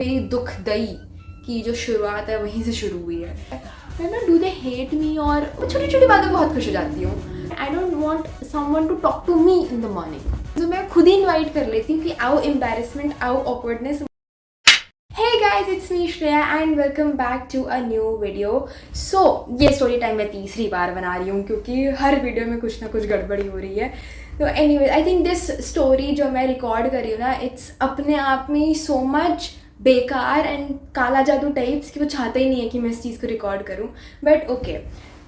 मेरी दुखदई की जो शुरुआत है वहीं से शुरू हुई है। मैं ना डू दे हेट मी, और छोटी छोटी बातों बहुत खुश हो जाती हूँ। I don't want someone to talk to me in the morning, तो मैं खुद ही इन्वाइट कर लेती हूँ कि आओ एम्बेरसमेंट, आओ awkwardness. Hey guys, it's me Shreya and welcome back to a new video. So ये स्टोरी टाइम मैं तीसरी बार बना रही हूँ क्योंकि हर वीडियो में कुछ ना कुछ गड़बड़ी हो रही है। तो anyway I think this story जो मैं रिकॉर्ड कर रही हूँ ना, इट्स अपने आप में सो मच बेकार एंड काला जादू टाइप्स कि वो चाहता ही नहीं है कि मैं इस चीज़ को रिकॉर्ड करूँ, बट ओके।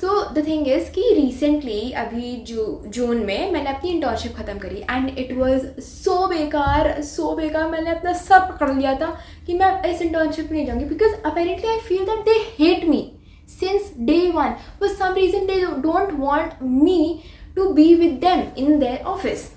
तो द थिंग इज़ कि रिसेंटली अभी जून में मैंने अपनी इंटर्नशिप ख़त्म करी एंड इट वाज सो बेकार। मैंने अपना सब कर लिया था कि मैं इस इंटर्नशिप में नहीं जाऊँगी because apparently I feel that they hate me since day one. For some reason they don't want me to be with them in their office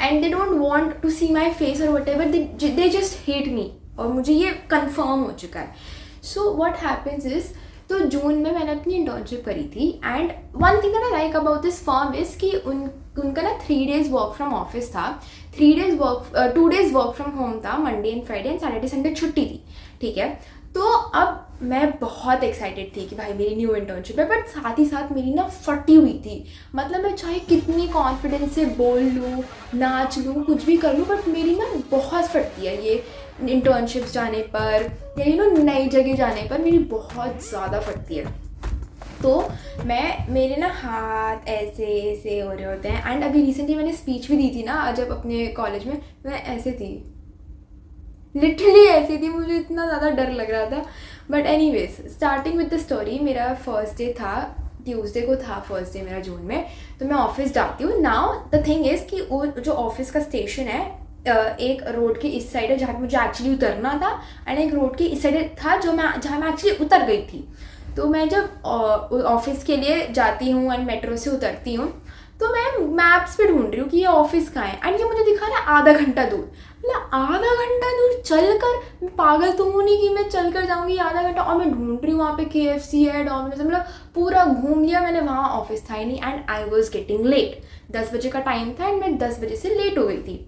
and they don't want to see my face or whatever, they just hate me. और मुझे ये confirm हो चुका है। So what happens is, तो जून में मैंने अपनी इंटर्नशिप करी थी and one thing that I like about this firm is कि उनका ना 3 days वर्क फ्रॉम ऑफिस था, 2 days वर्क फ्रॉम होम था, Monday and Friday and Saturday Sunday छुट्टी थी, ठीक है। तो अब मैं बहुत एक्साइटेड थी कि भाई मेरी न्यू इंटर्नशिप है, बट साथ ही साथ मेरी ना फटी हुई थी। मतलब मैं चाहे कितनी कॉन्फिडेंस से बोल लूँ, नाच लूँ, कुछ भी कर लूँ, बट मेरी ना बहुत फटती है ये इंटर्नशिप्स जाने पर या नई जगह जाने पर मेरी बहुत ज़्यादा फटती है। तो मेरे ना हाथ ऐसे ऐसे हो रहे होते हैं एंड अभी रिसेंटली मैंने स्पीच भी दी थी ना जब अपने कॉलेज में, मैं ऐसे थी, लिटरली ऐसी थी, मुझे इतना ज़्यादा डर लग रहा था। But anyways starting with the story, मेरा फर्स्ट डे था, ट्यूसडे को था फर्स्ट डे मेरा जून में। तो मैं ऑफिस जाती हूँ। नाउ द थिंग इज़ कि वो जो ऑफिस का स्टेशन है एक रोड के इस साइड है जहाँ मुझे एक्चुअली उतरना था एंड एक रोड के इस साइड था जहाँ मैं एक्चुअली उतर गई थी। तो मैं जब ऑफिस के लिए जाती हूँ एंड मेट्रो से उतरती हूँ तो मैं मैप्स पे ढूंढ रही हूँ कि ये ऑफिस कहाँ है एंड ये मुझे दिखा रहा है आधा घंटा दूर। मतलब आधा घंटा दूर चल कर, मैं पागल तो हूँ नहीं कि मैं चल कर जाऊँगी आधा घंटा, और मैं ढूंढ रही हूँ वहाँ पे KFC है, डोमिनोज, मतलब पूरा घूम लिया मैंने, वहाँ ऑफिस था ही नहीं and I was getting late. 10 बजे का टाइम था एंड मैं 10 बजे से लेट हो गई थी।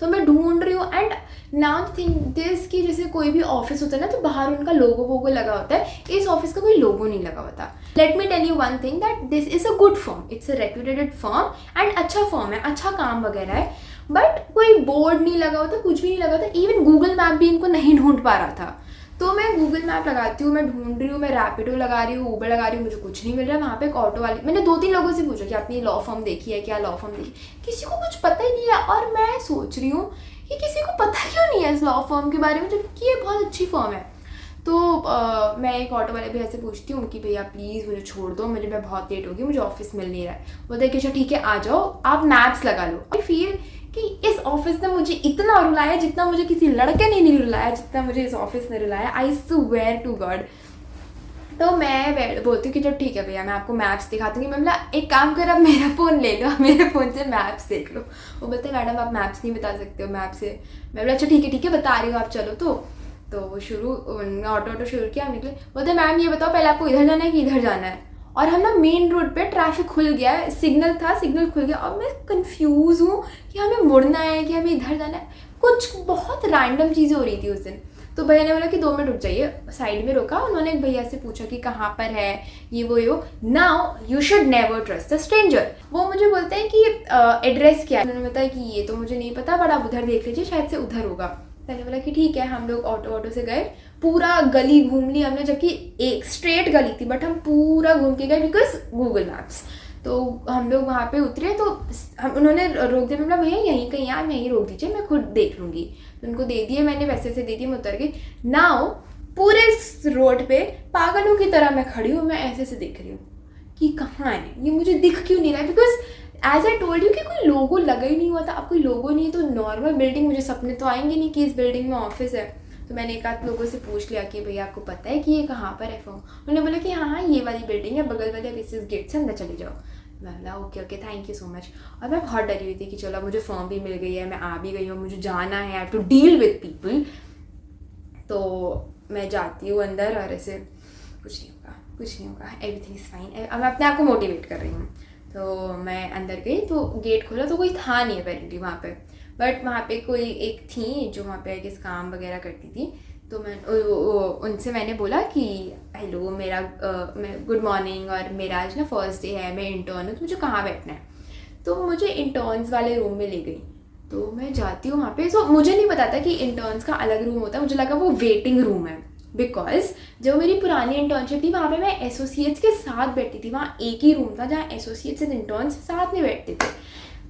तो मैं ढूंढ रही हूँ एंड नाउ थिंक दिस कि जैसे कोई भी ऑफिस होता है ना तो बाहर उनका लोगो वोगो लगा होता है, इस ऑफिस का कोई लोगो नहीं लगा होता। Let me tell you one thing that this is a good firm, it's a reputed firm and अच्छा फर्म है, अच्छा काम वगैरह है, बट कोई बोर्ड नहीं लगा होता, कुछ भी नहीं लगा होता। इवन गूगल मैप भी इनको नहीं ढूंढ पा रहा था। तो मैं गूगल मैप लगाती हूँ, मैं ढूंढ रही हूँ, मैं रैपिडो लगा रही हूँ, ऊबर लगा रही हूँ, मुझे कुछ नहीं मिल रहा है। वहाँ पे एक ऑटो वाली, मैंने 2-3 लोगों से पूछा कि आपने लॉ फर्म देखी है क्या, लॉ फर्म देखी, किसी को कुछ पता ही नहीं है। और मैं सोच रही हूँ कि किसी को पता क्यों नहीं है इस लॉ फर्म के बारे में जबकि ये बहुत अच्छी फर्म है। तो मैं एक ऑटो वाले भैया से पूछती हूँ कि भैया प्लीज़ मुझे छोड़ दो, मैं बहुत लेट होगी, मुझे ऑफिस मिल नहीं रहा है। बोलते हैं कि अच्छा ठीक है आ जाओ, आप मैप्स लगा लो। आई फील कि इस ऑफिस ने मुझे इतना रुलाया जितना मुझे किसी लड़के ने नहीं रुलाया, जितना मुझे इस ऑफिस ने रुलाया, आई स्वेयर टू गॉड। तो मैं बोलती हूँ कि चलो ठीक है भैया मैं आपको मैप्स दिखाती हूँ। मैं बोला एक काम कर, अब मेरा फ़ोन ले लो, मेरे फ़ोन से मैप्स देख लो। वो बोलते हैं मैडम आप मैप्स नहीं बता सकते हो मैप से। मैं बोला अच्छा ठीक है बता रही हूँ, आप चलो। तो वो ऑटो शुरू किया, हम निकले। बोलते मैम ये बताओ पहले आपको इधर जाना है कि इधर जाना है। और हम ना मेन रोड पे ट्रैफिक खुल गया है, सिग्नल था, सिग्नल खुल गया और मैं कंफ्यूज हूँ कि हमें मुड़ना है कि हमें इधर जाना है। कुछ बहुत रैंडम चीज़ें हो रही थी उस दिन। तो भैया ने बोला कि 2 मिनट रुक जाइए, साइड में रोका, उन्होंने एक भैया से पूछा कि कहाँ पर है ये वो। Now you should never trust a stranger. वो मुझे बोलते हैं कि एड्रेस क्या है। उन्होंने बताया कि ये तो मुझे नहीं पता, बट आप उधर देख लीजिए, शायद से उधर होगा। मैंने बोला कि ठीक है। हम लोग ऑटो से गए, पूरा गली घूम ली हमने, जबकि एक स्ट्रेट गली थी बट हम पूरा घूम के गए बिकॉज गूगल मैप्स। तो हम लोग वहाँ पे उतरे तो उन्होंने रोक दिया। मैं बोला भैया यहीं कहीं आप यहीं रोक दीजिए, मैं खुद देख लूँगी। तो उनको दे दिए मैंने, वैसे से दे दिए, मैं उतर गई। नाउ पूरे रोड पे पागलों की तरह मैं खड़ी हूँ, मैं ऐसे से देख रही हूँ कि कहाँ है ये, मुझे दिख क्यों नहीं रहा है। Because as I told you कि कोई लोगो लगा ही नहीं हुआ था। अब कोई लोगो नहीं है तो नॉर्मल बिल्डिंग, मुझे सपने तो आएंगे नहीं कि इस बिल्डिंग में ऑफिस है। तो मैंने एक आध लोगों से पूछ लिया कि भैया आपको पता है कि ये कहाँ पर है फॉर्म। उन्होंने बोला कि हाँ ये वाली बिल्डिंग है, बगल वाले इस गेट से अंदर चले जाओ। मैं बोला okay thank you so much. और मैं बहुत डरी हुई थी कि चलो मुझे फॉर्म भी मिल गई है, मैं आ भी गई हूँ, मुझे जाना है, I have to deal with people. तो मैं जाती हूँ अंदर और ऐसे कुछ नहीं होगा, एवरीथिंग इज़ फाइन। अब मैं अपने आप को मोटिवेट कर रही हूँ। तो मैं अंदर गई तो गेट खोला तो कोई था नहीं अपेरेंटली वहाँ पे। बट वहाँ पे कोई एक थी जो वहाँ पे किस काम वगैरह करती थी, तो उनसे मैंने बोला कि हेलो मेरा मैं गुड मॉर्निंग, और मेरा आज ना फर्स्ट डे है, मैं इंटर्न हूँ, तो मुझे कहाँ बैठना है। तो मुझे इंटर्न्स वाले रूम में ले गई। तो मैं जाती हूँ वहाँ पे, सो मुझे नहीं पता था कि इंटर्न्स का अलग रूम होता है, मुझे लगा वो वेटिंग रूम है। बिकॉज जो मेरी पुरानी इंटर्नशिप थी वहाँ पे मैं एसोसिएट्स के साथ बैठती थी, वहाँ एक ही रूम था जहाँ एसोसिएट्स एंड इंटर्न्स साथ में बैठते थे।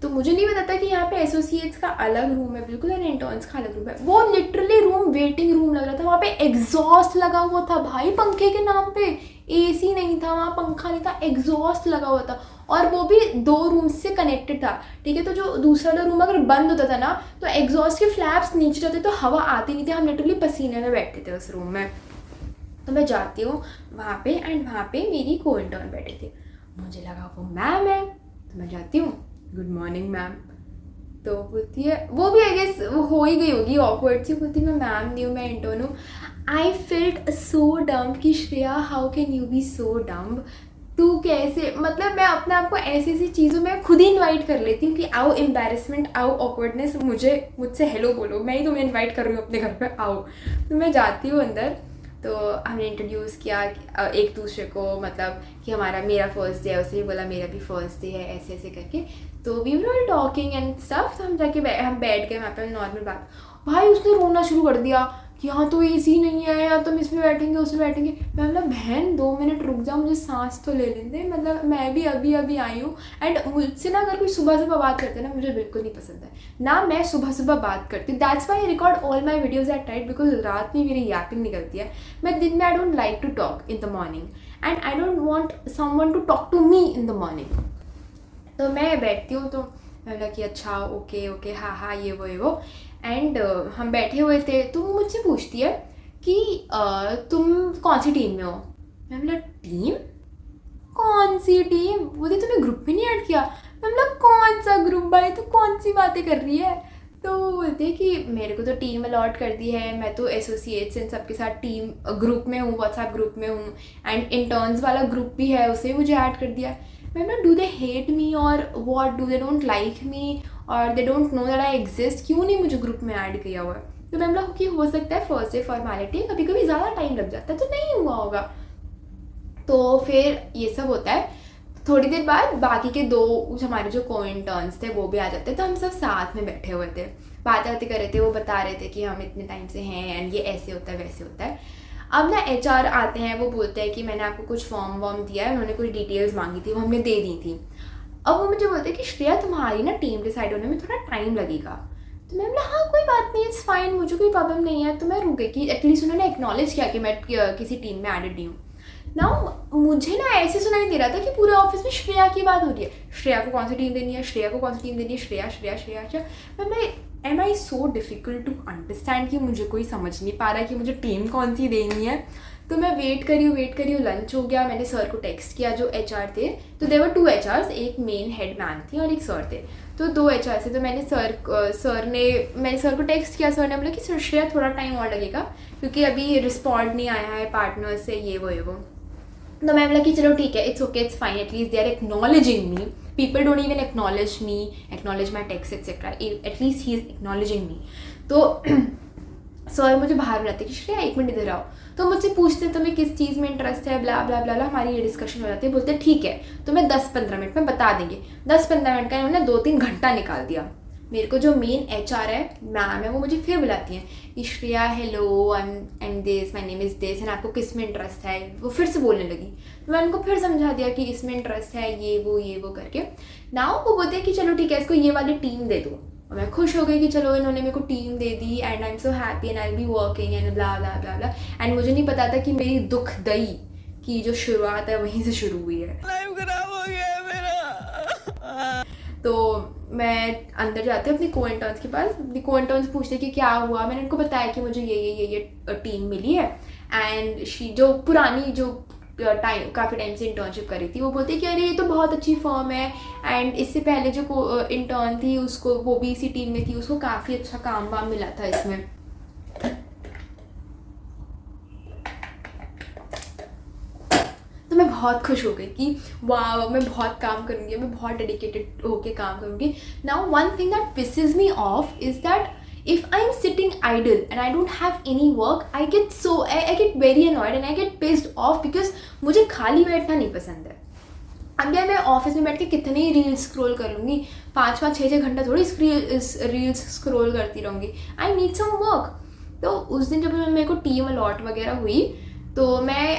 तो मुझे नहीं पता था कि यहाँ पे एसोसिएट्स का अलग रूम है बिल्कुल, और इंटर्न्स का अलग रूम है। वो लिटरली रूम वेटिंग रूम लग रहा था। वहाँ पे एग्जॉस्ट लगा हुआ था भाई, पंखे के नाम पे। एसी नहीं था वहाँ, पंखा नहीं था, एग्जॉस्ट लगा हुआ था, और वो भी 2 रूम्स से कनेक्टेड था, ठीक है। तो जो दूसरा वाला रूम अगर बंद होता था ना, तो एग्जॉस्ट के फ्लैप्स नीचे जाते, तो हवा आती नहीं थी, हम लिटरली पसीने में बैठते थे उस रूम में। तो मैं जाती हूँ वहाँ पे, एंड वहाँ पे मेरी को इंटर्न बैठी थी, मुझे लगा वो मैम है, तो मैं जाती हूँ, गुड मॉर्निंग मैम। तो बोलती है, वो भी आई गेस वो हो ही गई होगी ऑकवर्ड सी, बोलती मैं मैम नहीं हूँ, मैं इंटर्न हूँ। आई फेल्ट सो डम्ब कि Shreya how can you be so dumb, तू कैसे, मतलब मैं अपने आप को ऐसी ऐसी चीज़ों में खुद ही इनवाइट कर लेती हूँ कि आओ एम्बेरसमेंट, आओ ऑकवर्डनेस, मुझसे हेलो बोलो, मैं ही तुम्हें इनवाइट कर रही हूँ अपने घर पे, आओ। तो मैं जाती हूँ अंदर, तो हमने इंट्रोड्यूस किया एक दूसरे को, मतलब कि मेरा फर्स्ट डे है, उसने भी बोला मेरा भी फर्स्ट डे है, ऐसे ऐसे करके। तो we were all talking and stuff. तो हम हम बैठ गए वहाँ पे नॉर्मल बात। भाई उसने रोना शुरू कर दिया कि यहाँ तो एसी नहीं है, या तुम इसमें बैठेंगे उसमें बैठेंगे। मैं मतलब बहन 2 मिनट रुक जा, मुझे सांस तो ले लेते, मतलब मैं भी अभी अभी आई हूँ। एंड मुझसे ना अगर कोई सुबह सुबह बात करते हैं ना, मुझे बिल्कुल नहीं पसंद है ना, मैं सुबह सुबह बात करती हूँ। That's why I record all my videos at night, because रात में मेरी यापिंग निकलती है। मैं दिन में I don't like to talk in the morning, and I don't want someone to talk to me in the morning. तो मैं बैठती हूँ, तो मैं बोला कि अच्छा ओके ओके, हाँ हाँ, ये वो। एंड हम बैठे हुए थे, तो वो मुझसे पूछती है कि तुम कौन सी टीम में हो। मैं बोला टीम, कौन सी टीम, बोलती तुम्हें ग्रुप में नहीं ऐड किया। मैं बोला कौन सा ग्रुप भाई, तो कौन सी बातें कर रही है। तो वो बोलती है कि मेरे को तो टीम अलॉट कर दी है, मैं तो एसोसिएट्स इन सबके साथ टीम ग्रुप में हूँ, व्हाट्सएप ग्रुप में हूँ, एंड इंटर्न्स वाला ग्रुप भी है, उसे मुझे ऐड कर दिया। मैं ना, do they hate me or what, do they don't like me or they don't know that I exist, क्यों नहीं मुझे ग्रुप में ऐड किया हुआ है। तो मैं बोला कि हो सकता है फर्स्ट डे फॉर्मेलिटी, कभी कभी ज़्यादा टाइम लग जाता है, तो नहीं हुआ होगा। तो फिर ये सब होता है। थोड़ी देर बाद बाकी के 2 हमारे जो को इंटर्न्स थे वो भी आ जाते, तो हम सब साथ में बैठे हुए थे, बातें कर रहे थे। वो बता रहे थे कि हम इतने टाइम से हैं एंड ये ऐसे होता है वैसे होता है। अब ना HR आते हैं, वो बोलते हैं कि मैंने आपको कुछ फॉर्म वॉर्म दिया है, उन्होंने कुछ डिटेल्स मांगी थी, वो हमने दे दी थी। अब वो मुझे बोलते हैं कि श्रेया तुम्हारी ना टीम डिसाइड होने में थोड़ा टाइम लगेगा। तो मैं बोला हाँ कोई बात नहीं, इट्स फाइन, मुझे कोई प्रॉब्लम नहीं है। तो मैं रुक गई कि एटलीस्ट उन्होंने एक्नॉलेज किया कि मैं किसी टीम में एडेड नहीं हूँ ना। मुझे ना ऐसे सुनाई दे रहा था कि पूरे ऑफिस में श्रेया की बात हो रही है, श्रेया को कौन सी टीम देनी है, श्रेया को कौन सी टीम देनी है, श्रेया श्रेया श्रेया श्रेया। मैं am I so difficult to understand कि मुझे कोई समझ नहीं पा रहा है कि मुझे टीम कौन सी देनी है। तो मैं वेट करी हूँ, लंच हो गया, मैंने सर को टेक्स्ट किया जो HR थे। तो देवर 2 HRs, एक मेन हेड मैम थी और एक सर थे, तो 2 HR थे। तो मैंने सर को टेक्स्ट किया, सर ने बोला कि सर श्रेया थोड़ा टाइम और लगेगा क्योंकि अभी रिस्पॉन्ड नहीं आया है पार्टनर से, ये वो। तो मैं बोला कि चलो ठीक है, it's okay, it's fine, at least they are acknowledging me, people don't even acknowledge my text etcetera, at least he is acknowledging me. तो सर मुझे बाहर बुलाते कि श्रेया 1 मिनट इधर आओ। तो मुझसे पूछते तुम्हें किस चीज़ में इंटरेस्ट है, ब्ला ब्ला ब्ला ब्ला, हमारी ये डिस्कशन हो जाती है। बोलते ठीक है तुम्हें 10-15 मिनट में बता देंगे। 10-15 मिनट का इन्होंने 2-3 घंटा निकाल दिया। मेरे को जो मेन HR है, मैम है, वो मुझे फिर बुलाती हैं कि Shreya hello, I am this, my name is this, and आपको किस में इंटरेस्ट है। वो फिर से बोलने लगी, तो मैंने उनको फिर समझा दिया कि इसमें इंटरेस्ट है, ये वो करके। नाउ वो बोलते हैं कि चलो ठीक है, इसको ये वाली टीम दे दो। और मैं खुश हो गई कि चलो इन्होंने मेरे को team they the, and I am so happy and I will be working and blah blah blah blah. And मुझे नहीं पता था कि मेरी दुखदई की जो शुरुआत है वहीं से शुरू हुई है। लाइफ खराब हो गया है मेरा। तो मैं अंदर जाती हूँ अपनी को इंटर्न्स के पास, को इंटर्न्स पूछते कि क्या हुआ। मैंने उनको बताया कि मुझे ये टीम मिली है, एंड जो पुरानी जो काफ़ी टाइम से इंटर्नशिप करी थी, वो बोलती कि अरे ये तो बहुत अच्छी फर्म है, एंड इससे पहले जो इंटर्न थी उसको, वो भी इसी टीम में थी, उसको काफ़ी अच्छा काम वाम मिला था इसमें। तो मैं बहुत खुश हो गई कि वाह मैं बहुत काम करूँगी, मैं बहुत डेडिकेटेड होके काम करूँगी. Now one thing that pisses me off is that if I'm sitting idle and I don't have any work, I get very annoyed and I get pissed off because मुझे खाली बैठना नहीं पसंद है. अब यार मैं ऑफिस में बैठ के कितने ही रील्स स्क्रॉल कर लूँगी, 5-6 घंटा थोड़ी रील्स स्क्रॉल करती रहूँगी. I need some work. तो उस दिन जब मेरे को टीम अलॉट वगैरह हुई तो मैं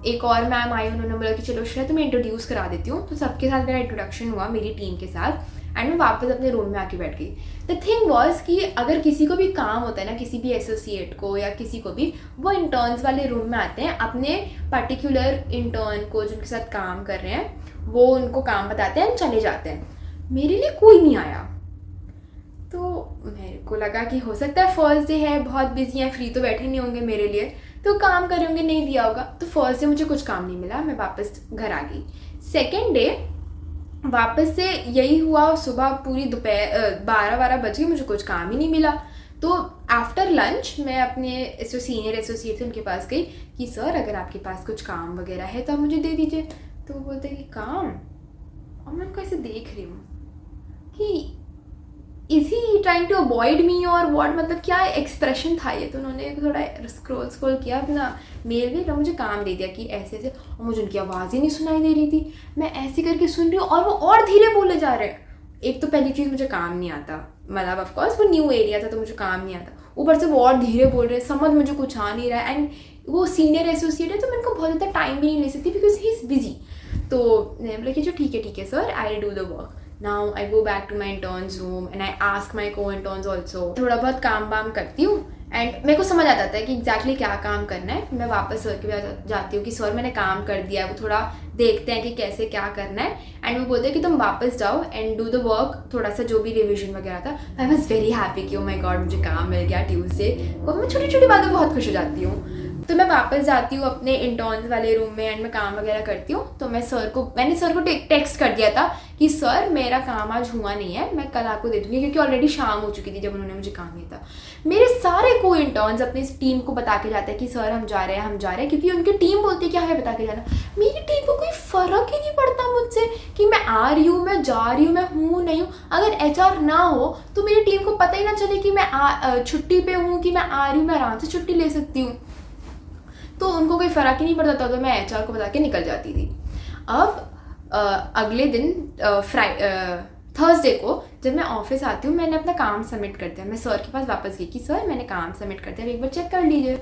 एक और मैम आई, उन्होंने बोला कि चलो श्रेया तुम्हें इंट्रोड्यूस करा देती हूँ. तो सबके साथ मेरा इंट्रोडक्शन हुआ मेरी टीम के साथ एंड मैं वापस अपने रूम में आके बैठ गई. द थिंग वॉज कि अगर किसी को भी काम होता है ना, किसी भी एसोसिएट को या किसी को भी, वो इंटर्न्स वाले रूम में आते हैं, अपने पर्टिकुलर इंटर्न को जिनके साथ काम कर रहे हैं वो उनको काम बताते हैं, चले जाते हैं. मेरे लिए कोई नहीं आया. तो मेरे को लगा कि हो सकता है फर्स्ट डे है, बहुत बिजी हैं, फ्री तो बैठे नहीं होंगे मेरे लिए, तो काम करे होंगे, नहीं दिया होगा. तो फर्स्ट डे मुझे कुछ काम नहीं मिला, मैं वापस घर आ गई. सेकेंड डे वापस से यही हुआ, सुबह पूरी दोपहर 12 बज गए, मुझे कुछ काम ही नहीं मिला. तो आफ्टर लंच मैं अपने जो सीनियर एसोसिएट थे उनके पास गई कि सर अगर आपके पास कुछ काम वगैरह है तो आप मुझे दे दीजिए. तो वो बोलते कि काम, और मैं उनको ऐसे देख रही हूँ कि is he trying to avoid me or what, मतलब क्या एक्सप्रेशन था ये. तो उन्होंने थोड़ा स्क्रॉल किया अपना मेल भी, तो मुझे काम दे दिया कि ऐसे ऐसे, और मुझे उनकी आवाज़ ही नहीं सुनाई दे रही थी. मैं ऐसे करके सुन रही हूँ और वो और धीरे बोले जा रहे हैं. एक तो पहली चीज़ मुझे काम नहीं आता, मतलब ऑफकोर्स वो न्यू एरिया था तो मुझे काम नहीं आता, ऊपर से वो और धीरे बोल रहे हैं, समझ मुझे कुछ आ नहीं रहा है. एंड वो सीनियर एसोसिएट है तो मैं उनको बहुत ज़्यादा टाइम भी नहीं ले सकती बिकॉज ही इज़ बिजी. तो मैंने बोला कि जो ठीक है sir, I will do the work. Now I go back to my interns room and I ask my co-interns also. थोड़ा बहुत काम वाम करती हूँ एंड मेरे को समझ आ जाता है कि एग्जैक्टली क्या काम करना है. मैं वापस सर के पास जाती हूँ कि सर मैंने काम कर दिया है, वो थोड़ा देखते हैं कि कैसे क्या करना है. एंड वो बोलते हैं कि तुम वापस जाओ एंड डू द वर्क, थोड़ा सा जो भी रिविजन वगैरह था. आई वॉज वेरी हैप्पी कि ओ माई गॉड मुझे काम मिल गया ट्यूसडे को. मैं छोटी छोटी बातों बहुत खुश हो जाती हूँ. तो मैं वापस जाती हूँ अपने इंटर्न्स वाले रूम में एंड मैं काम वगैरह करती हूँ. तो मैंने सर को टेक्स्ट कर दिया था कि सर मेरा काम आज हुआ नहीं है, मैं कल आपको दे दूँगी, क्योंकि ऑलरेडी शाम हो चुकी थी जब उन्होंने मुझे काम दिया था. मेरे सारे को इंटर्न्स अपनी टीम को बता के जाते हैं कि सर हम जा रहे हैं, क्योंकि उनकी टीम बोलती है कि हमें बता के जाना. मेरी टीम को कोई फ़र्क ही नहीं पड़ता मुझसे कि मैं आ रही हूँ, मैं जा रही हूँ, मैं हूँ नहीं हूँ. अगर HR ना हो तो मेरी टीम को पता ही ना चले कि मैं छुट्टी पे हूँ, कि मैं आ रही हूँ, मैं आराम से छुट्टी ले सकती हूँ. तो उनको कोई फ़र्क ही नहीं पड़ता था, तो मैं HR को बता के निकल जाती थी. अब अगले दिन थर्सडे को जब मैं ऑफिस आती हूँ, मैंने अपना काम सबमिट कर दिया. मैं सर के पास वापस गई कि सर मैंने काम सबमिट कर दिया, एक बार चेक कर लीजिए.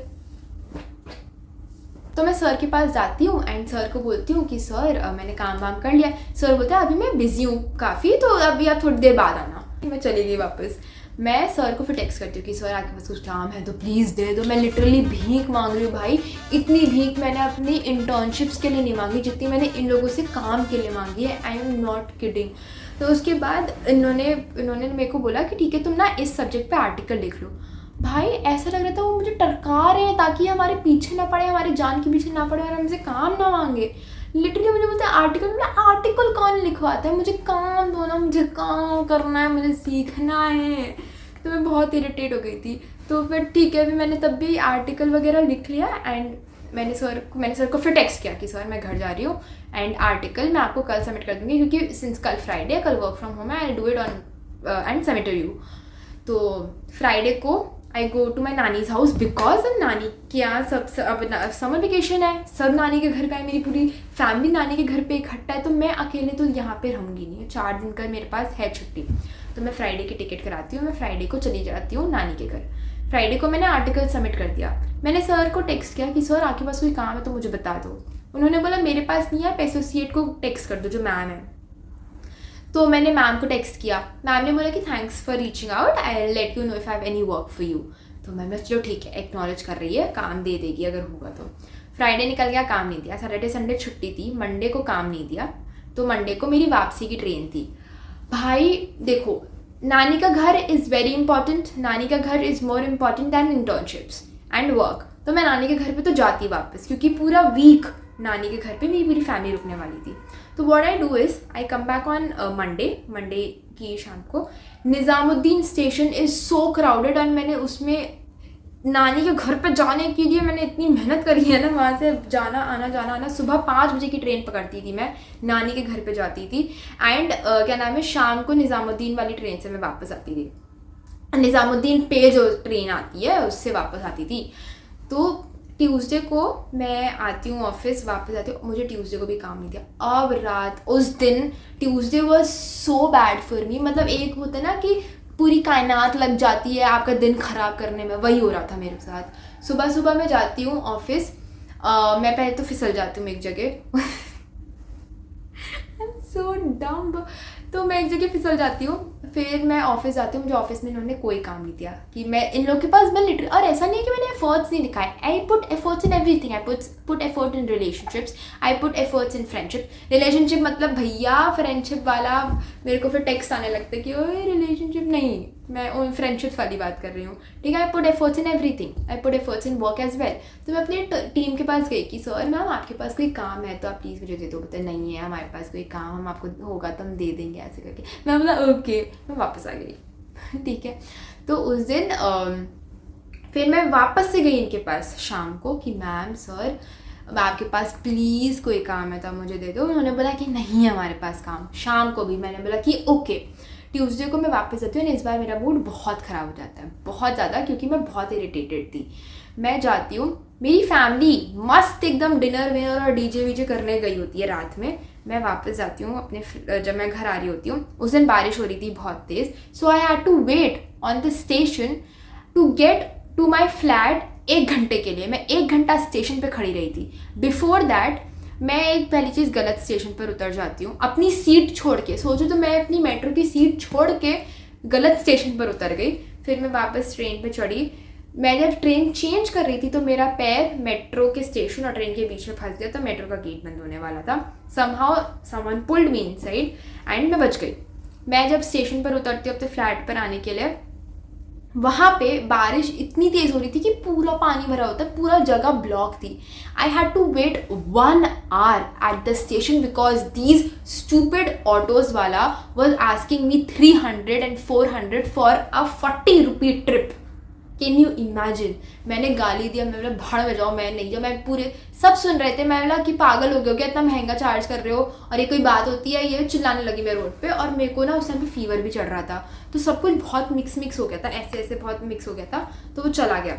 तो मैं सर के पास जाती हूँ एंड सर को बोलती हूँ कि सर मैंने काम वाम कर लिया. सर बोलते हैं अभी मैं बिज़ी हूँ काफ़ी, तो अभी आप थोड़ी देर बाद आना. मैं चली गई वापस. मैं सर को फिर टेक्स्ट करती हूँ कि सर आपके पास कुछ काम है तो प्लीज़ दे दो. मैं लिटरली भीख मांग रही हूँ भाई. इतनी भीख मैंने अपनी इंटर्नशिप्स के लिए नहीं मांगी जितनी मैंने इन लोगों से काम के लिए मांगी है. I am not kidding. तो उसके बाद इन्होंने मेरे को बोला कि ठीक है तुम ना इस सब्जेक्ट पे आर्टिकल लिख लो. भाई ऐसा लग रहा था वो मुझे टरका रहे हैं ताकि हमारे पीछे ना पड़े, हमारे जान के पीछे ना पड़े और हमसे काम ना मांगे. लिटरली मुझे बोलते हैं आर्टिकल कौन लिखवाता है, मुझे काम दो ना, मुझे काम करना है, मुझे सीखना है. तो मैं बहुत इरिटेट हो गई थी. तो फिर ठीक है, फिर मैंने तब भी आर्टिकल वगैरह लिख लिया एंड मैंने सर को फिर टेक्स्ट किया कि सर मैं घर जा रही हूँ एंड आर्टिकल मैं आपको कल सबमिट कर दूँगी, क्योंकि सिंस कल फ्राइडे, कल वर्क फ्रॉम होम है, I do it on and submit to you. तो फ्राइडे को आई गो टू माई नानीज हाउस बिकॉज अब नानी के यहाँ अब समर वेकेशन है, सब नानी के घर पे है, मेरी पूरी फैमिली नानी के घर पे इकट्ठा है. तो मैं अकेले तो यहाँ पे रहूँगी नहीं, 4 दिन का मेरे पास है छुट्टी. तो मैं फ्राइडे की टिकट कराती हूँ, मैं फ्राइडे को चली जाती हूँ नानी के घर. फ्राइडे को मैंने आर्टिकल सबमिट कर दिया. मैंने सर को टेक्स्ट किया कि सर आपके पास कोई काम है तो मुझे बता दो. उन्होंने बोला मेरे पास नहीं है, आप एसोसिएट को टेक्स्ट कर दो जो मैम है. तो मैंने मैम को टेक्स्ट किया. मैम ने बोला कि thanks for reaching out, I let you know if I have any work for you. तो मैम चलो ठीक है, एक्नॉलेज कर रही है, काम दे देगी अगर होगा तो. फ्राइडे निकल गया, काम नहीं दिया. सैटरडे संडे छुट्टी थी, मंडे को काम नहीं दिया. तो मंडे को मेरी वापसी की ट्रेन थी. भाई देखो, नानी का घर इज़ वेरी इंपॉर्टेंट, नानी का घर is more important than internships and work. तो मैं नानी के घर पे तो जाती वापस, क्योंकि पूरा वीक नानी के घर पे मेरी पूरी फैमिली रुकने वाली थी. तो what I do is I come back on Monday की शाम को. Nizamuddin station is so crowded and मैंने उसमें नानी के घर पे जाने के लिए मैंने इतनी मेहनत करी है ना, वहाँ से जाना आना। सुबह 5 बजे की ट्रेन पकड़ती थी मैं, नानी के घर पे जाती थी। एंड क्या नाम है, शाम को निज़ामुद्दीन वाली ट्रेन से मैं वापस आती थी। निज़ामुद्दीन पे जो ट्रेन आती है उससे वापस आती थी। तो ट्यूसडे को मैं आती हूँ ऑफिस, वापस आती हूँ, मुझे ट्यूसडे को भी काम नहीं दिया। अब रात उस दिन Tuesday was so bad for me, मतलब एक होता है ना कि पूरी कायनात लग जाती है आपका दिन ख़राब करने में, वही हो रहा था मेरे साथ। सुबह सुबह मैं जाती हूँ ऑफिस, मैं पहले तो फिसल जाती हूँ एक जगह आई एम सो डम्ब। तो मैं एक जगह फिसल जाती हूँ, फिर मैं ऑफिस जाती हूँ। मुझे ऑफिस में इन्होंने कोई काम नहीं दिया कि मैं इन लोग के पास, मैं लिटरली, और ऐसा नहीं है कि मैंने एफर्ट्स नहीं दिखाए, आई put efforts in everything. I put effort in relationships, I put efforts in friendship. Relationship मतलब भैया फ्रेंडशिप वाला मेरे को फिर टेक्स्ट आने लगता है कि ओए रिलेशनशिप नहीं, मैं फ्रेंडशिप वाली बात कर रही हूँ, ठीक है। I put efforts in everything, I put efforts in work as well. तो मैं अपनी टीम के पास गई कि सर मैम आपके पास कोई काम है तो आप प्लीज़ मुझे दे दो। बोलते नहीं है हमारे पास कोई काम, हम आपको होगा तो हम दे देंगे, ऐसे करके। मैं बोला ओके, मैं वापस आ गई ठीक है। तो उस दिन फिर मैं वापस से गई इनके पास शाम को कि मैम सर आपके पास प्लीज़ कोई काम है तो आप मुझे दे दो। उन्होंने बोला कि नहीं है हमारे पास काम। शाम को भी मैंने बोला कि ओके। ट्यूसडे को मैं वापस आती हूँ, इस बार मेरा मूड बहुत ख़राब हो जाता है, बहुत ज़्यादा, क्योंकि मैं बहुत इरिटेटेड थी। मैं जाती हूँ, मेरी फैमिली मस्त एकदम डिनर विनर और डीजे वीजे करने गई होती है रात में। मैं वापस जाती हूँ अपने, जब मैं घर आ रही होती हूँ, उस दिन बारिश हो रही थी बहुत तेज़, so I had to wait on the station to get to my flat 1 घंटे के लिए। मैं 1 घंटा स्टेशन पे खड़ी रही थी। बिफोर दैट मैं एक पहली चीज़ गलत स्टेशन पर उतर जाती हूँ, अपनी सीट छोड़ के। सोचो तो मैं अपनी मेट्रो की सीट छोड़ के गलत स्टेशन पर उतर गई। फिर मैं वापस ट्रेन पे चढ़ी। मैं जब ट्रेन चेंज कर रही थी तो मेरा पैर मेट्रो के स्टेशन और ट्रेन के बीच में फंस गया था, मेट्रो का गेट बंद होने वाला था। Somehow someone pulled me inside and मैं बच गई। मैं जब स्टेशन पर उतरती हूँ अपने फ्लैट पर आने के लिए, वहाँ पे बारिश इतनी तेज़ हो रही थी कि पूरा पानी भरा होता है, पूरा जगह ब्लॉक थी। I had to wait 1 hour at the station because these stupid autos वाला was asking me 300 and 400 for a 40 rupee trip. Can you imagine? मैंने गाली दिया, मैं बोला भाड़ में जाओ, मैं नहीं जाऊँ। मैं पूरे सब सुन रहे थे, मैं बोला कि पागल हो गए हो क्या, इतना महंगा चार्ज कर रहे हो, और ये कोई बात होती है? ये चिल्लाने लगी मैं रोड पे। और मेरे को ना उस टाइम पे फीवर भी चढ़ रहा था, तो सब कुछ बहुत मिक्स हो गया था, ऐसे ऐसे बहुत मिक्स हो गया था, तो वो चला गया।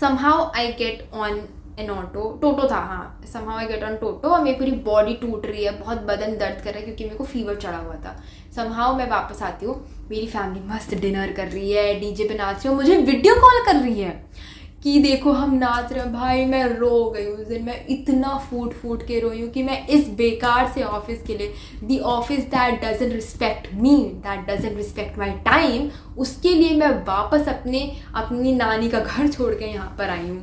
Somehow I get on an auto, टोटो था, हाँ, समहाउ आई गेट ऑन टोटो, और मेरी पूरी बॉडी टूट रही है, बहुत बदन दर्द कर रहा है क्योंकि मेरे को फीवर चढ़ा हुआ था। समहाउ मैं वापस आती हूँ, मेरी फैमिली मस्त डिनर कर रही है, डीजे पे नाच रही है, मुझे वीडियो कॉल कर रही है कि देखो हम नाच रहे हैं। भाई मैं रो गई उस दिन, मैं इतना फूट के रोई हूँ कि मैं इस बेकार से ऑफिस के लिए, the office that doesn't respect me, that doesn't respect my time, उसके लिए मैं वापस अपनी नानी का घर छोड़ के यहाँ पर आई हूँ।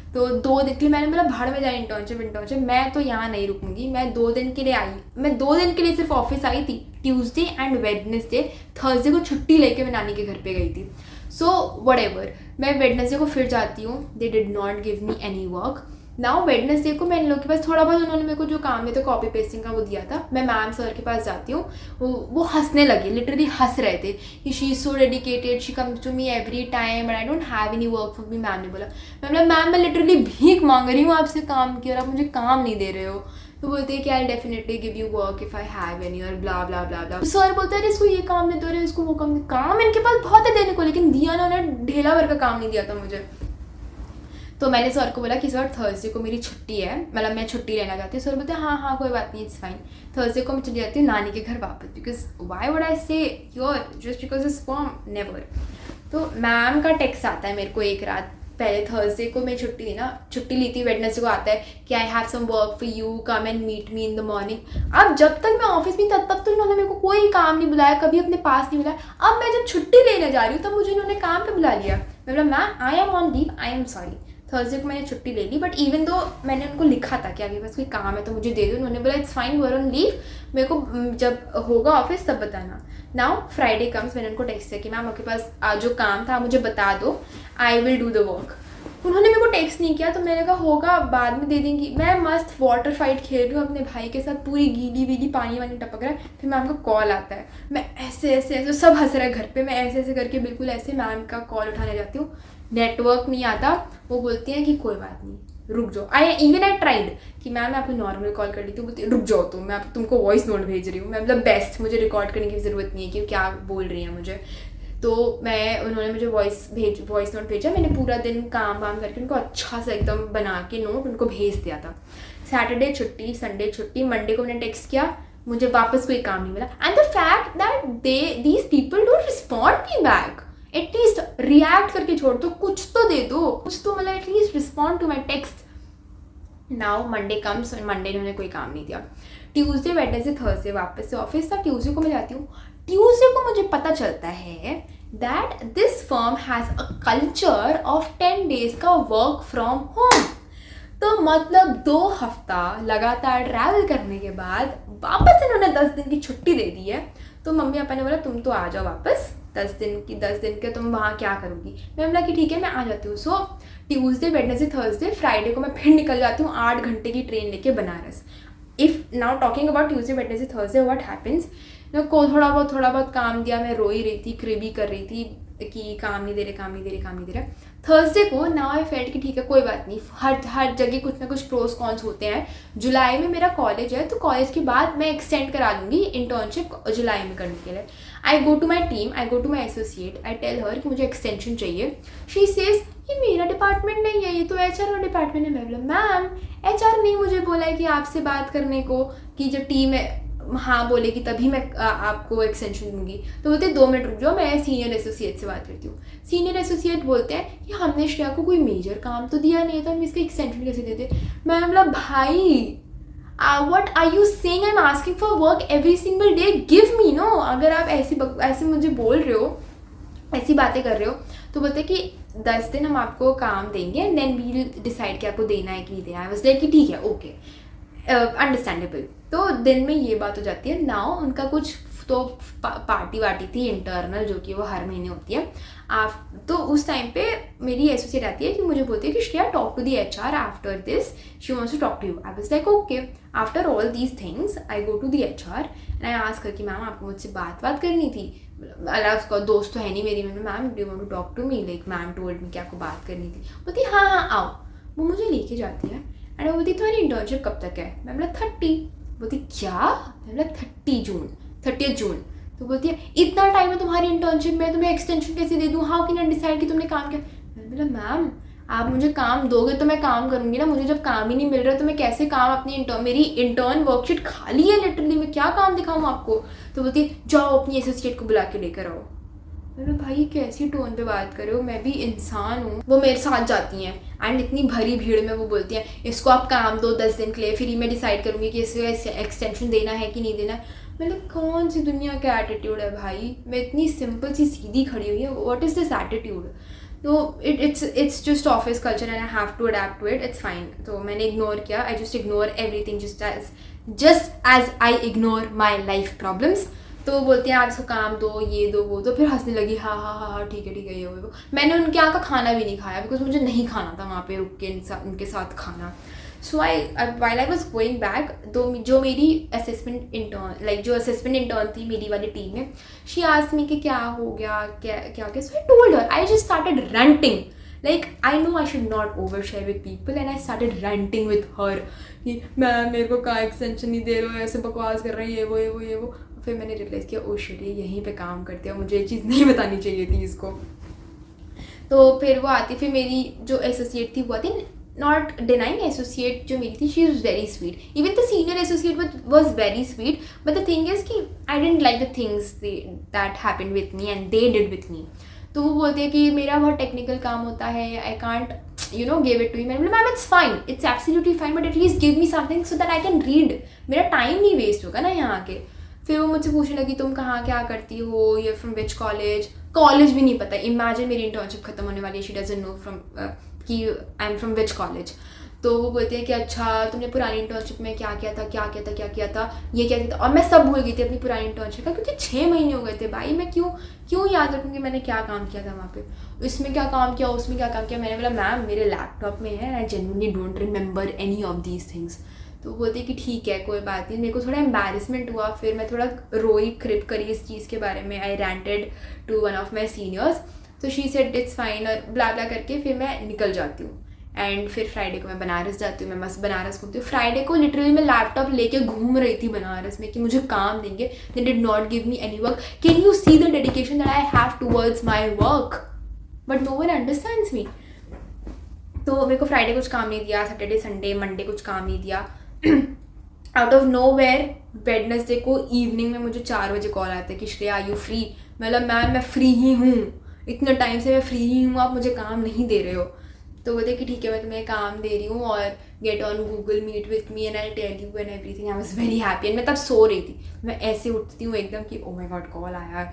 तो 2 दिन के लिए मैंने बोला भाड़ में जाए इंटर्नशिप, मैं तो यहाँ नहीं रुकूंगी। मैं 2 दिन के लिए आई, मैं 2 दिन के लिए सिर्फ ऑफिस आई थी, ट्यूसडे एंड वेडनेसडे। थर्सडे को छुट्टी लेके मैं नानी के घर पे गई थी। सो व्हाटएवर, मैं वेडनेसडे को फिर जाती हूँ, दे did not give me any work. Now Wednesday को मैं इन लोग के पास थोड़ा बहुत, उन्होंने मेरे को जो काम है तो कॉपी पेस्टिंग का वो दिया था, मैं मैम सर के पास जाती हूँ। वो हंसने लगे, लिटरली हंस रहे थे कि she is so dedicated, she comes to me every time and I don't have any work for me. Ma'am ने बोला, मैम मैं लिटरली भीख मांग रही हूँ आपसे काम की और आप मुझे काम नहीं दे रहे हो। तो बोलते हैं कि I definitely give you work if I have any, और ब्ला ब्ला ब्ला ब्ला। सर बोलते हैं इसको ये काम नहीं दे रहे, इसको वो काम इनके पास बहुत है देने को, लेकिन दिया ना, उन्होंने ढेला भर का काम नहीं दिया था मुझे। तो मैंने सर को बोला कि सर थर्सडे को मेरी छुट्टी है, मतलब मैं छुट्टी लेना चाहती हूँ। सर बोलते हैं हाँ कोई बात नहीं, इट्स फाइन। थर्सडे को मैं चली जाती हूँ नानी के घर वापस, because why would I stay here just because this form, never. तो मैम का टेक्स्ट आता है मेरे को एक रात पहले, थर्सडे को मैं छुट्टी ली थी, वेडनेसडे को आता है कि I have some work for you, come and meet me in the morning. अब जब तक मैं ऑफिस में तब तक तो इन्होंने मेरे को कोई काम नहीं बुलाया, कभी अपने पास नहीं बुलाया। अब मैं जब छुट्टी लेने जा रही हूँ तब मुझे इन्होंने काम पे बुला लिया। मैं बोला ma'am I am on leave, I am sorry. Thursday को मैंने छुट्टी ले ली, बट इवन दो मैंने उनको लिखा था कि आपके पास कोई काम है तो मुझे दे दो। उन्होंने बोला it's fine, you are on leave, मेरे को जब होगा ऑफिस तब बताना। नाउ फ्राइडे कम्स, मैंने उनको टेक्स्ट किया कि मैम आपके पास जो काम था मुझे बता दो, I will do the work. उन्होंने मेरे को टेक्स्ट नहीं किया, तो मैंने कहा होगा बाद में दे देंगी। मैं मस्त वाटर फाइट खेल रही हूँ अपने भाई के साथ, पूरी गीली वीली पानी वानी टपक रहा है। फिर मैम का कॉल आता है, मैं ऐसे सब हंस रहे हैं घर पे, मैं ऐसे करके बिल्कुल ऐसे मैम का कॉल उठाने जाती हूँ। नेटवर्क नहीं आता, वो बोलती हैं कि कोई बात नहीं रुक जाओ। आई ट्राइड कि मैम मैं आपको नॉर्मल कॉल कर लेती हूँ, बोलती रुक जाओ तुम, मैं तुमको वॉइस नोट भेज रही हूँ। मैं मतलब बेस्ट, मुझे रिकॉर्ड करने की ज़रूरत नहीं है कि क्या बोल रही हैं मुझे। तो उन्होंने मुझे वॉइस नोट भेजा। मैंने पूरा दिन काम वाम करके उनको अच्छा सा एकदम बना के नोट उनको भेज दिया था। सैटरडे छुट्टी, संडे छुट्टी, मंडे को मैंने टेक्स्ट किया, मुझे वापस कोई काम नहीं मिला। And the fact that these people don't respond me back, at least react करके छोड़ दो, कुछ तो दे दो, कुछ तो मतलब at least respond to my text. Now Monday comes, Monday ने उन्हें कोई काम नहीं दिया। ट्यूसडे, वेडनेसडे, थर्सडे वापस से ऑफिस था। ट्यूसडे को मैं जाती हूँ। ट्यूसडे को मुझे पता चलता है that this firm has a culture of 10 days का वर्क फ्रॉम होम। तो मतलब 2 हफ्ता लगातार ट्रैवल करने के बाद वापस इन्होंने 10 दिन की छुट्टी दे दी है। तो मम्मी पापा ने बोला तुम तो आ जाओ वापस, 10 दिन के तुम वहाँ क्या करोगी। मैं बोला कि ठीक है मैं आ जाती हूँ। सो ट्यूसडे, वेडनेसडे, थर्सडे, फ्राइडे को मैं फिर निकल जाती हूँ 8 घंटे की ट्रेन लेके Banaras. If now talking about Tuesday, Wednesday, Thursday what happens, को थोड़ा बहुत काम दिया, मैं रोई रही थी, क्रिबी कर रही थी कि काम नहीं दे रहे। थर्सडे को नाउ आई फेल्ट कि ठीक है कोई बात नहीं, हर जगह कुछ ना कुछ प्रोस कॉन्स होते हैं। जुलाई में मेरा कॉलेज है, तो कॉलेज के बाद मैं एक्सटेंड करा लूँगी इंटर्नशिप जुलाई में करने के लिए। I go to my team, I go to my associate, I tell her कि मुझे एक्सटेंशन चाहिए। शी सेज ये मेरा डिपार्टमेंट नहीं है, ये तो HR का डिपार्टमेंट है। मैं बोला मैम HR नहीं मुझे बोला है कि आपसे बात करने को, कि जब टीम है हाँ बोलेगी तभी मैं आपको एक्सटेंशन दूंगी। तो बोलते 2 मिनट रुक जाओ, मैं सीनियर एसोसिएट से बात करती हूँ। सीनियर एसोसिएट बोलते हैं कि हमने श्रेया को कोई मेजर काम तो दिया नहीं था, हम इसका एक्सटेंशन कैसे देते। मैं मतलब भाई what are you saying, I'm asking for work every single day, give me no। अगर आप ऐसे मुझे बोल रहे हो, ऐसी बातें कर रहे हो, तो बोलते कि 10 दिन हम आपको काम देंगे and then we will decide कि आपको देना है कि नहीं देना है। बस लाइक कि ठीक है ओके अंडरस्टैंडेबल। तो दिन में ये बात हो जाती है। नाउ उनका कुछ तो पार्टी वार्टी थी इंटरनल, जो कि वो हर महीने होती है। तो उस टाइम पे मेरी एसोसिएट आती है कि मुझे बोलती है कि Shreya talk to the HR after this, she wants to talk to you. I was like okay. After all these things I go to the HR and I ask कर कि मैम आपको मुझसे बात करनी थी। अल्लाह उसका दोस्त तो है नहीं मेरी। Ma'am do you want to talk to me, like ma'am told me कि आपको बात करनी थी। बोलती हाँ आओ। वो मुझे लेके जाती है एंड वो बोलती तुम्हारी इंटर्नशिप कब तक है। मैं बोला 30। बोलती क्या। मैं बोला 30 जून। तो बोलती है इतना टाइम है तुम्हारी इंटर्नशिप में, तुम्हें एक्सटेंशन कैसे दे दूँ, हाउ कैन आई डिसाइड कि तुमने काम किया। मैंने बोला मैम आप मुझे काम दोगे तो मैं काम करूँगी ना, मुझे जब काम ही नहीं मिल रहा तो मैं कैसे काम अपनी मेरी इंटर्न वर्कशीट खाली है लिटरली, मैं क्या काम दिखाऊँ आपको। तो बोलती है जाओ अपनी एसोसिएट को बुला के लेकर आओ। मैंने भाई कैसी टोन पे बात कर रहे हो, मैं भी इंसान हूँ। वो मेरे साथ जाती हैं एंड इतनी भरी भीड़ में वो बोलती हैं इसको आप काम दो 10 दिन के लिए, फिर ही मैं डिसाइड करूँगी कि इसको एक्सटेंशन देना है कि नहीं देना। मतलब कौन सी दुनिया का एटीट्यूड है भाई। मैं इतनी सिंपल सी सीधी खड़ी हुई है, व्हाट इज़ दिस एटीट्यूड। तो it's just office culture and I have to adept to it, it's fine. तो मैंने इग्नोर किया, I just ignore everything just as I ignore my life problems. तो बोलती हैं आप इसको काम दो, ये दो वो दो, फिर हंसने लगी हाँ ठीक है ये वो। मैंने उनके यहाँ का खाना भी नहीं खाया बिकॉज मुझे नहीं खाना था वहाँ पे रुक के उनके साथ खाना। So while I was going back, जो मेरी असेसमेंट इंटर्न थी मेरी वाली टीम में, शी आस्क्ड मी कि क्या हो गया क्या। So I told her, I just started ranting. Like I know I should not overshare with people and I started ranting with her कि मैम मेरे को कहाँ एक्सटेंशन नहीं दे रहे हो, ऐसे बकवास कर रहे हैं ये वो। फिर मैंने रियलाइज़ किया ओ शिट ये यहीं पे काम करते हैं, मुझे ये चीज़ नहीं बतानी चाहिए थी इसको। तो फिर वो आती, फिर मेरी जो एसोसिएट थी वो आती, नॉट डिनाइंग एसोसिएट जो मेरी थी, she is very sweet. Even the senior associate was very sweet, but the thing is कि I don't like the things that happened with me and they did with me. तो वो बोलते हैं कि मेरा बहुत टेक्निकल काम होता है, I can't give it to you. मैंने बोला ma'am it's fine, it's absolutely fine, but at least give me something so that I can read, मेरा टाइम नहीं वेस्ट होगा ना यहाँ के। फिर वो मुझसे पूछने लगी तुम कहाँ क्या करती हो, ये फ्रॉम विच कॉलेज भी नहीं पता। इमेजिन मेरी इंटर्नशिप खत्म होने वाली है, शी डजंट नो फ्रॉम कि I am from which college. तो वो बोलते हैं कि अच्छा तुमने पुरानी इंटर्नशिप में क्या किया था, ये क्या किया था। और मैं सब भूल गई थी अपनी पुरानी इंटर्नशिप का, क्योंकि 6 महीने हो गए थे भाई। मैं क्यों याद रखूँगी मैंने क्या काम किया था वहाँ पे, इसमें क्या काम किया, उसमें क्या काम किया। मैंने बोला मैम मेरे लैपटॉप में है, I genuinely don't remember any of these things. तो वो बोलते कि ठीक है कोई बात नहीं। मेरे को थोड़ा एम्बैरेसमेंट हुआ, फिर मैं थोड़ा रोई क्रिप करी इस चीज़ के बारे में। I ranted to one of my seniors तो शी सेड इट्स फाइन और ब्ला ब्ला करके फिर मैं निकल जाती हूँ. एंड फिर फ्राइडे को मैं बनारस जाती हूँ. मैं मस्त बनारस घूमती हूँ. फ्राइडे को लिटरली मैं लैपटॉप लेके घूम रही थी बनारस में कि मुझे काम देंगे. They did not give me any work. Can you see the dedication that I have towards my work? But no one understands me. तो मेरे को फ्राइडे कुछ काम नहीं दिया, सैटरडे संडे मंडे कुछ काम नहीं दिया. Out of nowhere Wednesday को इवनिंग में मुझे 4 बजे कॉल आता है कि श्रेया आर यू फ्री? मतलब मैम मैं फ्री ही हूँ, इतने टाइम से मैं फ्री ही हूँ, आप मुझे काम नहीं दे रहे हो. तो बोलते कि ठीक है मैं तुम्हें काम दे रही हूँ और get on Google Meet with me and I tell you and everything. I was very happy. And मैं तब सो रही थी. मैं ऐसे उठती हूँ एकदम कि ओ माय गॉड कॉल आया,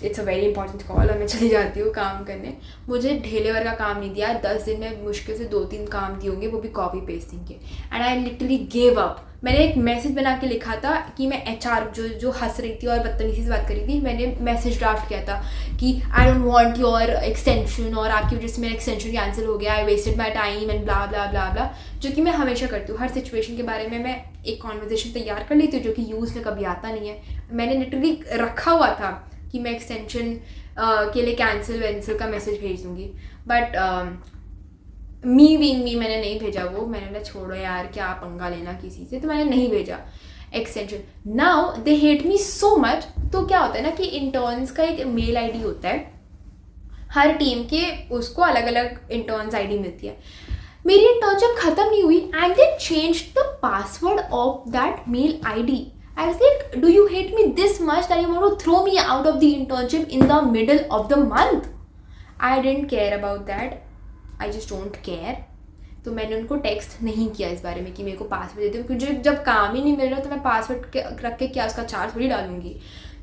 it's a very important call, और मैं चली जाती हूँ काम करने. मुझे ढेलेवर का काम नहीं दिया. 10 दिन में मुश्किल से 2-3 काम दिए होंगे, वो भी कॉपी पेस्टिंग के. And I literally gave up. मैंने एक मैसेज बना के लिखा था कि मैं HR जो हंस रही थी और बदतमीजी से बात कर रही थी, मैंने मैसेज ड्राफ्ट किया था कि I don't want your extension, और आपकी वजह से मेरा एक्सटेंशन कैंसिल हो गया, I wasted my time and blah blah blah blah. जो कि मैं हमेशा करती हूँ. हर सिचुएशन के बारे में मैं एक कॉन्वर्जेशन तैयार कर लेती हूँ जो कि यूज़ में कभी आता नहीं है. मैंने लिटरली रखा हुआ था कि मैं एक्सटेंशन के लिए कैंसिल का मैसेज भेज दूँगी. बट मी बीइंग मी मैंने नहीं भेजा वो. मैंने बोला छोड़ो यार क्या पंगा लेना किसी से, तो मैंने नहीं भेजा extension. Now they hate me so much. तो क्या होता है ना कि इंटर्न्स का एक मेल ID होता है, हर टीम के उसको अलग अलग इंटर्न्स ID मिलती है. मेरी इंटर्नशिप ख़त्म नहीं हुई and they change the password of that mail ID. I was like, do you hate me this much that you want to throw me out of the internship in the middle of the month? I didn't care about that. I just don't care. तो मैंने उनको text नहीं किया इस बारे में कि मेरे को पासवर्ड दे दो, क्योंकि जब काम ही नहीं मिल रहा तो मैं पासवर्ड रख के क्या उसका चार्ज थोड़ी डालूंगी.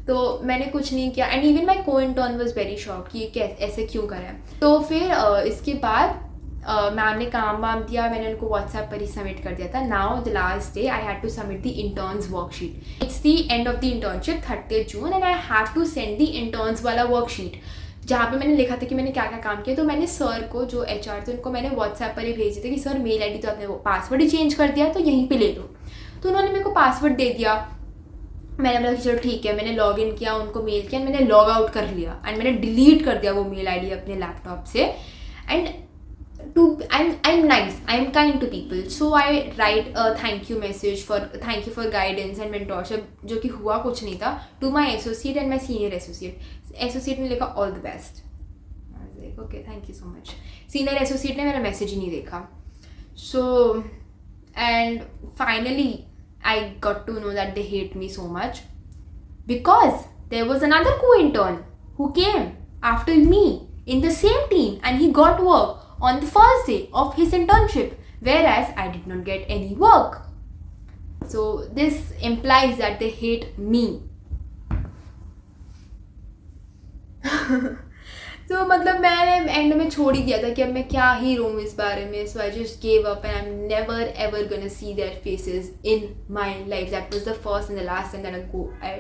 तो मैंने कुछ नहीं किया. एंड इवन माई को इंटर्न वॉज वेरी शॉक कि ये ऐसे क्यों करा है. तो फिर इसके बाद मैम ने काम वाम दिया. मैंने उनको व्हाट्सएप पर ही सबमिट कर दिया था. Now the last day I had to submit the interns worksheet. It's the end of the internship 30 June and I have to send the interns वाला वर्कशीट जहाँ पे मैंने लिखा था कि मैंने क्या क्या काम किया. तो मैंने सर को जो HR थे उनको मैंने व्हाट्सएप पर ही भेज दिया था कि सर मेल ID तो आपने वो पासवर्ड ही चेंज कर दिया तो यहीं पे ले लो. तो उन्होंने मेरे को पासवर्ड दे दिया. मैंने बोला कि चलो ठीक है. मैंने लॉग इन किया, उनको मेल किया, मैंने लॉग आउट कर लिया एंड मैंने डिलीट कर दिया वो मेल ID अपने लैपटॉप से. And I'm nice, I'm kind to people, so I write a thank you message for guidance and mentorship, जो कि हुआ कुछ नहीं था, to my associate and my senior associate. Associate ने लिखा all the best. I was like okay thank you so much. Senior associate ने मेरा मैसेज ही नहीं देखा. So and finally I got to know that they hate me so much because there was another co-intern who came after me in the same team and he got work on the first day of his internship, whereas I did not get any work. So this implies that they hate me. So मतलब मैंने and में छोड़ ही दिया था कि अब मैं क्या ही रोऊँ इस बारे में. So I just gave up and I'm never ever gonna see their faces in my life. That was the first and the last time that I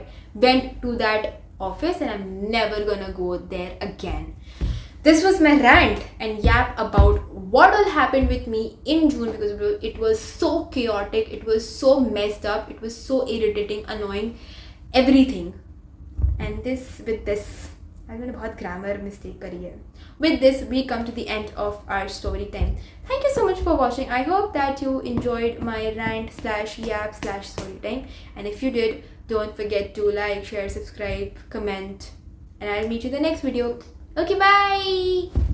went to that office and I'm never gonna go there again. This was my rant and yap about what all happened with me in June because it was so chaotic, it was so messed up, it was so irritating, annoying, everything. And with this, मैंने बहुत grammar mistake करी है. With this, we come to the end of our story time. Thank you so much for watching. I hope that you enjoyed my rant/yap/story time. And if you did, don't forget to like, share, subscribe, comment, and I'll meet you in the next video. Okay, bye!